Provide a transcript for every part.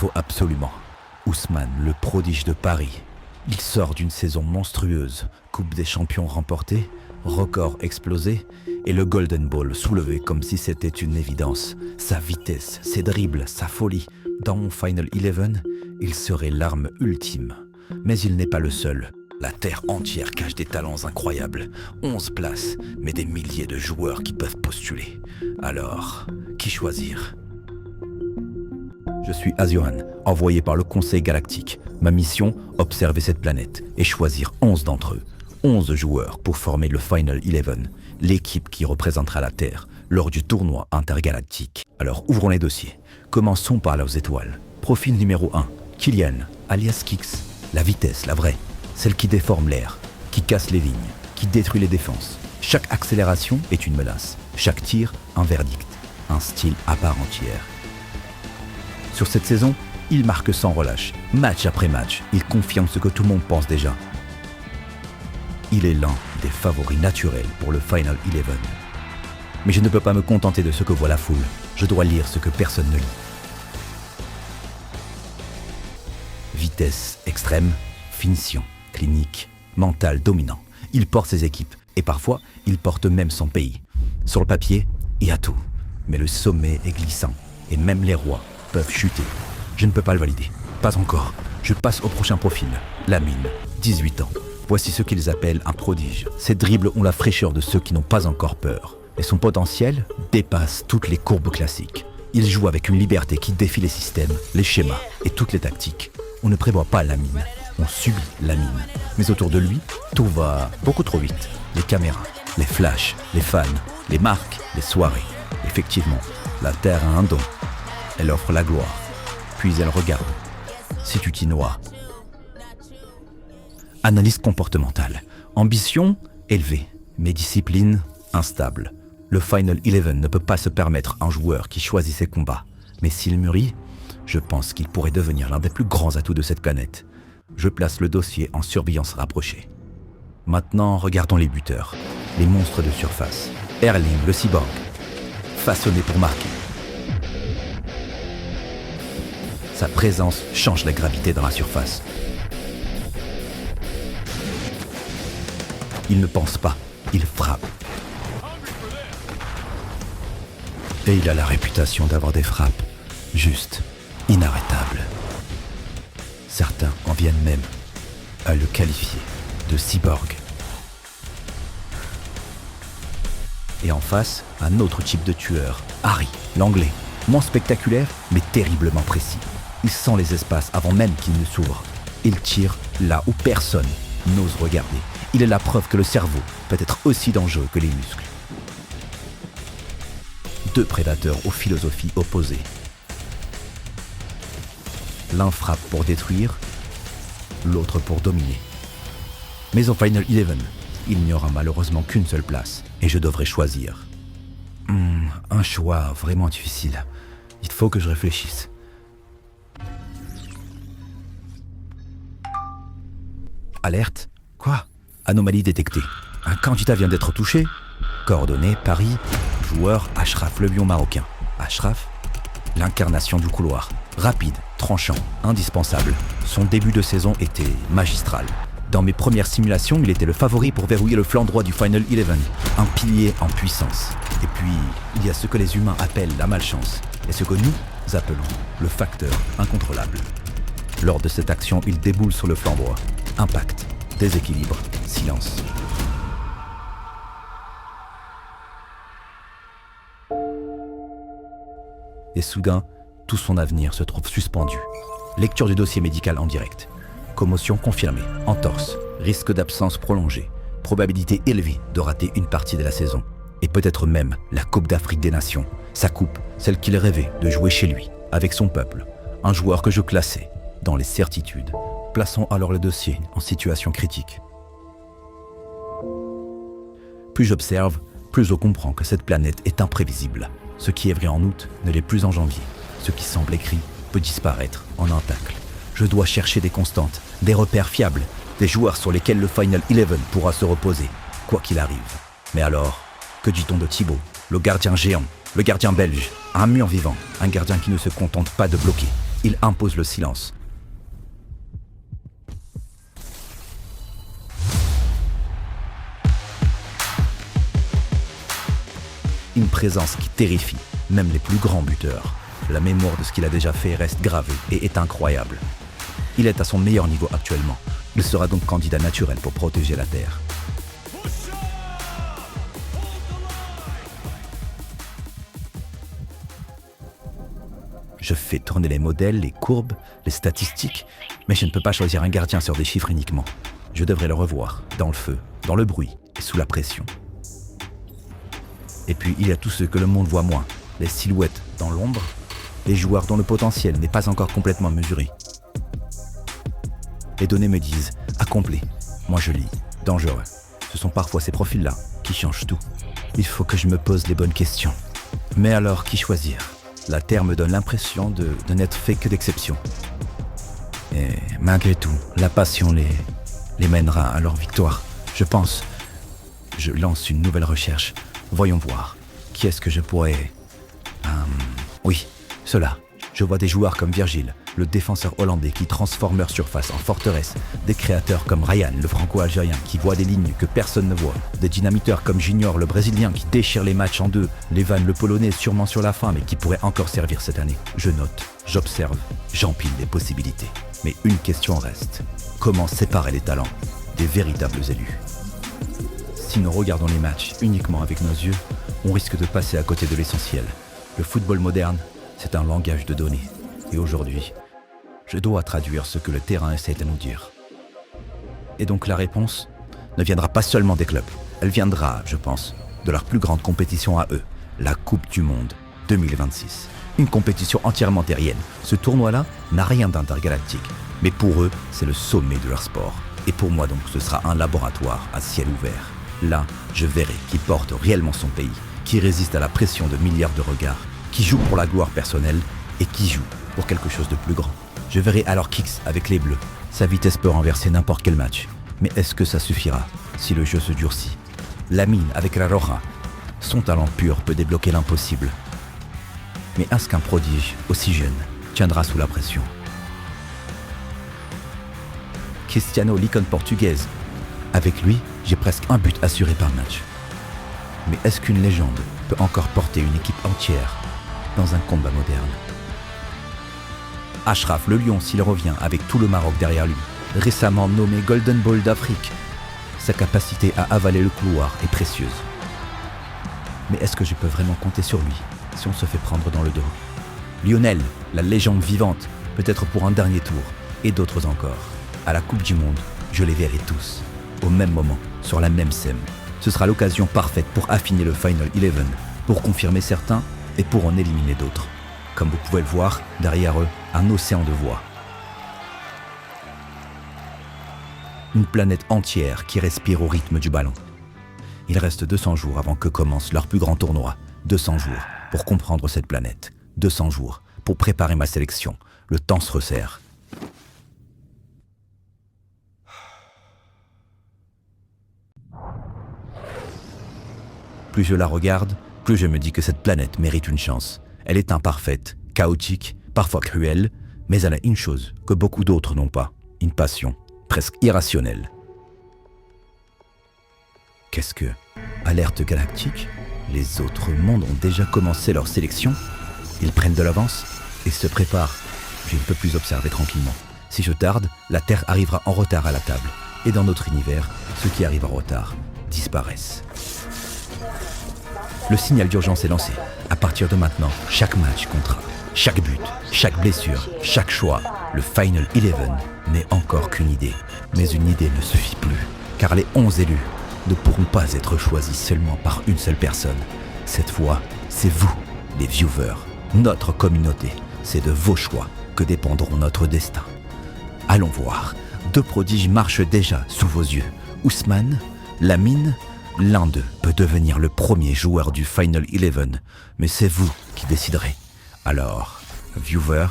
faut absolument. Ousmane, le prodige de Paris. Il sort d'une saison monstrueuse, Coupe des champions remportée, record explosé et le Golden Ball soulevé comme si c'était une évidence. Sa vitesse, ses dribbles, sa folie. Dans mon Final 11, il serait l'arme ultime. Mais il n'est pas le seul. La terre entière cache des talents incroyables. 11 places, mais des milliers de joueurs qui peuvent postuler. Alors, qui choisir ? Je suis Azuran, envoyé par le Conseil Galactique. Ma mission, observer cette planète et choisir 11 d'entre eux. 11 joueurs pour former le Final 11, l'équipe qui représentera la Terre lors du tournoi intergalactique. Alors ouvrons les dossiers. Commençons par leurs étoiles. Profil numéro 1, Kylian, alias Kix. La vitesse, la vraie. Celle qui déforme l'air, qui casse les lignes, qui détruit les défenses. Chaque accélération est une menace. Chaque tir, un verdict. Un style à part entière. Sur cette saison, il marque sans relâche. Match après match, il confirme ce que tout le monde pense déjà. Il est l'un des favoris naturels pour le Final 11. Mais je ne peux pas me contenter de ce que voit la foule. Je dois lire ce que personne ne lit. Vitesse extrême, finition, clinique, mental dominant. Il porte ses équipes et parfois, il porte même son pays. Sur le papier, il y a tout. Mais le sommet est glissant et même les rois peuvent chuter. Je ne peux pas le valider. Pas encore. Je passe au prochain profil. Lamine, 18 ans. Voici ce qu'ils appellent un prodige. Ses dribbles ont la fraîcheur de ceux qui n'ont pas encore peur. Et son potentiel dépasse toutes les courbes classiques. Il joue avec une liberté qui défie les systèmes, les schémas et toutes les tactiques. On ne prévoit pas Lamine, on subit Lamine. Mais autour de lui, tout va beaucoup trop vite. Les caméras, les flashs, les fans, les marques, les soirées. Effectivement, la Terre a un don. Elle offre la gloire, puis elle regarde. Si tu t'y noies. Analyse comportementale. Ambition élevée, mais discipline instable. Le Final 11 ne peut pas se permettre un joueur qui choisit ses combats. Mais s'il mûrit, je pense qu'il pourrait devenir l'un des plus grands atouts de cette planète. Je place le dossier en surveillance rapprochée. Maintenant, regardons les buteurs, les monstres de surface. Erling, le cyborg, façonné pour marquer. Sa présence change la gravité dans la surface. Il ne pense pas, il frappe. Et il a la réputation d'avoir des frappes juste inarrêtables. Certains en viennent même à le qualifier de cyborg. Et en face, un autre type de tueur, Harry, l'anglais, moins spectaculaire mais terriblement précis. Il sent les espaces avant même qu'ils ne s'ouvrent. Il tire là où personne n'ose regarder. Il est la preuve que le cerveau peut être aussi dangereux que les muscles. Deux prédateurs aux philosophies opposées. L'un frappe pour détruire, l'autre pour dominer. Mais au Final 11, il n'y aura malheureusement qu'une seule place, et je devrais choisir. Un choix vraiment difficile. Il faut que je réfléchisse. Alerte. Quoi ? Anomalie détectée. Un candidat vient d'être touché. Coordonnées, Paris. Joueur Achraf, le lion marocain. Achraf, l'incarnation du couloir. Rapide, tranchant, indispensable. Son début de saison était magistral. Dans mes premières simulations, il était le favori pour verrouiller le flanc droit du Final 11. Un pilier en puissance. Et puis, il y a ce que les humains appellent la malchance. Et ce que nous appelons le facteur incontrôlable. Lors de cette action, il déboule sur le flanc droit. Impact, déséquilibre, silence. Et soudain, tout son avenir se trouve suspendu. Lecture du dossier médical en direct. Commotion confirmée, entorse, risque d'absence prolongée, probabilité élevée de rater une partie de la saison. Et peut-être même la Coupe d'Afrique des Nations. Sa coupe, celle qu'il rêvait de jouer chez lui, avec son peuple. Un joueur que je classais dans les certitudes. Plaçons alors le dossier en situation critique. Plus j'observe, plus je comprends que cette planète est imprévisible. Ce qui est vrai en août ne l'est plus en janvier. Ce qui semble écrit peut disparaître en un tacle. Je dois chercher des constantes, des repères fiables, des joueurs sur lesquels le Final 11 pourra se reposer, quoi qu'il arrive. Mais alors, que dit-on de Thibaut, le gardien géant, le gardien belge, un mur vivant, un gardien qui ne se contente pas de bloquer, Il impose le silence. Une présence qui terrifie même les plus grands buteurs. La mémoire de ce qu'il a déjà fait reste gravée et est incroyable. Il est à son meilleur niveau actuellement. Il sera donc candidat naturel pour protéger la Terre. Je fais tourner les modèles, les courbes, les statistiques, mais je ne peux pas choisir un gardien sur des chiffres uniquement. Je devrais le revoir, dans le feu, dans le bruit et sous la pression. Et puis il y a tout ce que le monde voit moins, les silhouettes dans l'ombre, les joueurs dont le potentiel n'est pas encore complètement mesuré. Les données me disent « accompli ». Moi je lis « dangereux ». Ce sont parfois ces profils-là qui changent tout. Il faut que je me pose les bonnes questions. Mais alors, qui choisir ? La Terre me donne l'impression de n'être fait que d'exceptions. Et malgré tout, la passion les mènera à leur victoire. Je pense. Je lance une nouvelle recherche. Voyons voir. Qui est-ce que je pourrais... Oui, cela. Je vois des joueurs comme Virgil, le défenseur hollandais qui transforme leur surface en forteresse, des créateurs comme Ryan, le franco-algérien qui voit des lignes que personne ne voit, des dynamiteurs comme Junior, le brésilien qui déchire les matchs en deux, Levan, le polonais sûrement sur la fin mais qui pourrait encore servir cette année. Je note, j'observe, j'empile les possibilités. Mais une question reste, comment séparer les talents des véritables élus ? Si nous regardons les matchs uniquement avec nos yeux, on risque de passer à côté de l'essentiel. Le football moderne, c'est un langage de données. Et aujourd'hui, je dois traduire ce que le terrain essaie de nous dire. Et donc la réponse ne viendra pas seulement des clubs. Elle viendra, je pense, de leur plus grande compétition à eux, la Coupe du Monde 2026. Une compétition entièrement terrienne. Ce tournoi-là n'a rien d'intergalactique. Mais pour eux, c'est le sommet de leur sport. Et pour moi donc, ce sera un laboratoire à ciel ouvert. Là, je verrai qui porte réellement son pays, qui résiste à la pression de milliards de regards, qui joue pour la gloire personnelle et qui joue pour quelque chose de plus grand. Je verrai alors Kicks avec les Bleus. Sa vitesse peut renverser n'importe quel match. Mais est-ce que ça suffira si le jeu se durcit ? Lamine avec la Roja. Son talent pur peut débloquer l'impossible. Mais est-ce qu'un prodige aussi jeune tiendra sous la pression ? Cristiano, l'icône portugaise. Avec lui, j'ai presque un but assuré par match. Mais est-ce qu'une légende peut encore porter une équipe entière dans un combat moderne ? Achraf, le lion, s'il revient avec tout le Maroc derrière lui, récemment nommé Golden Ball d'Afrique, sa capacité à avaler le couloir est précieuse. Mais est-ce que je peux vraiment compter sur lui si on se fait prendre dans le dos ? Lionel, la légende vivante, peut-être pour un dernier tour, et d'autres encore. À la Coupe du Monde, je les verrai tous, au même moment, sur la même scène. Ce sera l'occasion parfaite pour affiner le Final 11, pour confirmer certains et pour en éliminer d'autres. Comme vous pouvez le voir, derrière eux, un océan de voix. Une planète entière qui respire au rythme du ballon. Il reste 200 jours avant que commence leur plus grand tournoi. 200 jours pour comprendre cette planète. 200 jours pour préparer ma sélection. Le temps se resserre. Plus je la regarde, plus je me dis que cette planète mérite une chance. Elle est imparfaite, chaotique, parfois cruelle, mais elle a une chose que beaucoup d'autres n'ont pas, une passion, presque irrationnelle. Qu'est-ce que... Alerte galactique ? Les autres mondes ont déjà commencé leur sélection ? Ils prennent de l'avance et se préparent. Je ne peux plus observer tranquillement. Si je tarde, la Terre arrivera en retard à la table. Et dans notre univers, ceux qui arrivent en retard disparaissent. Le signal d'urgence est lancé. À partir de maintenant, chaque match comptera. Chaque but, chaque blessure, chaque choix. Le Final 11 n'est encore qu'une idée. Mais une idée ne suffit plus. Car les 11 élus ne pourront pas être choisis seulement par une seule personne. Cette fois, c'est vous, les viewers, notre communauté. C'est de vos choix que dépendront notre destin. Allons voir. 2 prodiges marchent déjà sous vos yeux. Ousmane, Lamine, l'un d'eux peut devenir le premier joueur du Final 11, mais c'est vous qui déciderez. Alors, viewers,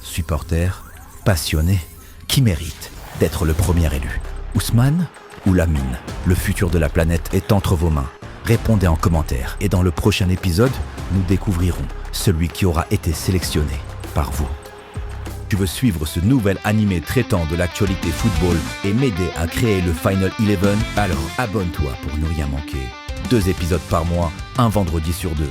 supporters, passionnés, qui mérite d'être le premier élu ? Ousmane ou Lamine ? Le futur de la planète est entre vos mains. Répondez en commentaire et dans le prochain épisode, nous découvrirons celui qui aura été sélectionné par vous. Tu veux suivre ce nouvel animé traitant de l'actualité football et m'aider à créer le Final 11? Alors abonne-toi pour ne rien manquer. 2 épisodes par mois, un vendredi sur 2.